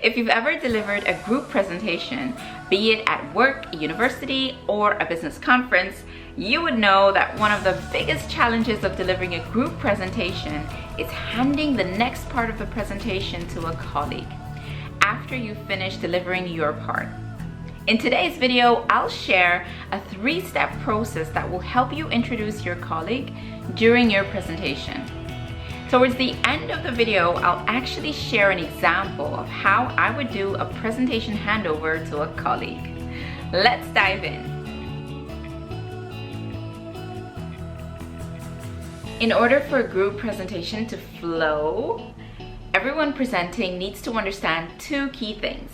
If you've ever delivered a group presentation, be it at work, university, or a business conference, you would know that one of the biggest challenges of delivering a group presentation is handing the next part of the presentation to a colleague after you finish delivering your part. In today's video, I'll share a 3-step process that will help you introduce your colleague during your presentation. Towards the end of the video, I'll actually share an example of how I would do a presentation handover to a colleague. Let's dive in. In order for a group presentation to flow, everyone presenting needs to understand 2 key things.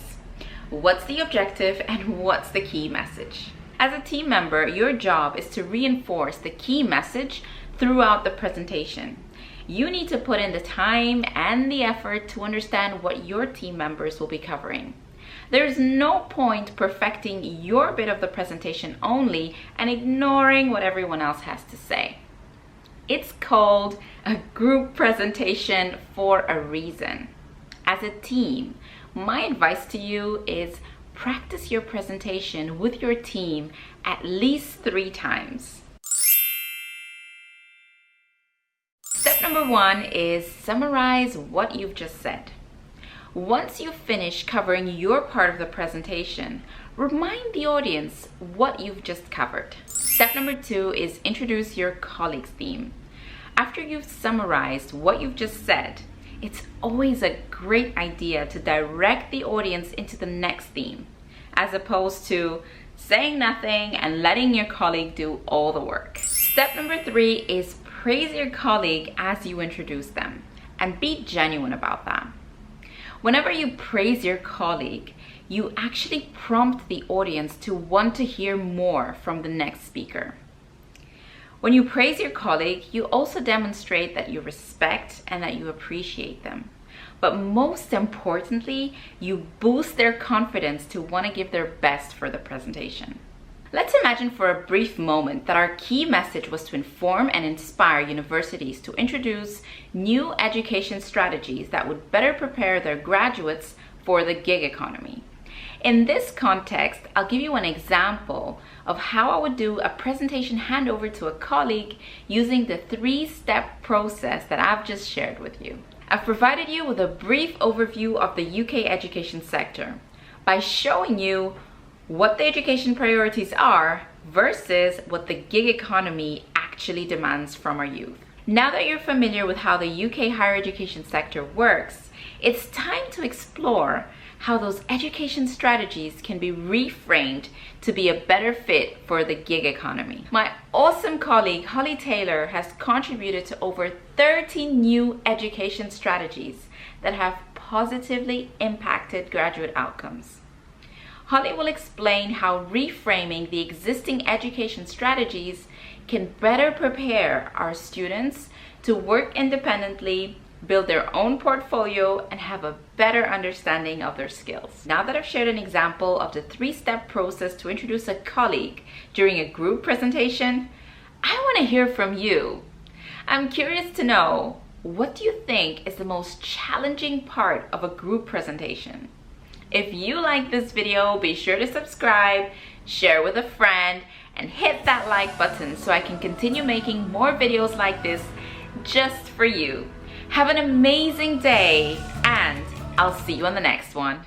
What's the objective and what's the key message? As a team member, your job is to reinforce the key message throughout the presentation. You need to put in the time and the effort to understand what your team members will be covering. There's no point perfecting your bit of the presentation only and ignoring what everyone else has to say. It's called a group presentation for a reason. As a team, my advice to you is practice your presentation with your team at least 3 times. Step number 1 is summarize what you've just said. Once you've finished covering your part of the presentation, remind the audience what you've just covered. Step number 2 is introduce your colleague's theme. After you've summarized what you've just said, it's always a great idea to direct the audience into the next theme, as opposed to saying nothing and letting your colleague do all the work. Step number 3 is praise your colleague as you introduce them, and be genuine about that. Whenever you praise your colleague, you actually prompt the audience to want to hear more from the next speaker. When you praise your colleague, you also demonstrate that you respect and that you appreciate them. But most importantly, you boost their confidence to want to give their best for the presentation. Let's imagine for a brief moment that our key message was to inform and inspire universities to introduce new education strategies that would better prepare their graduates for the gig economy. In this context, I'll give you an example of how I would do a presentation handover to a colleague using the 3-step process that I've just shared with you. I've provided you with a brief overview of the UK education sector by showing you what the education priorities are versus what the gig economy actually demands from our youth. Now that you're familiar with how the UK higher education sector works, it's time to explore how those education strategies can be reframed to be a better fit for the gig economy. My awesome colleague Holly Taylor has contributed to over 30 new education strategies that have positively impacted graduate outcomes. Holly will explain how reframing the existing education strategies can better prepare our students to work independently, build their own portfolio, and have a better understanding of their skills. Now that I've shared an example of the 3-step process to introduce a colleague during a group presentation, I want to hear from you. I'm curious to know, what do you think is the most challenging part of a group presentation? If you like this video, be sure to subscribe, share with a friend, and hit that like button so I can continue making more videos like this just for you. Have an amazing day, and I'll see you on the next one.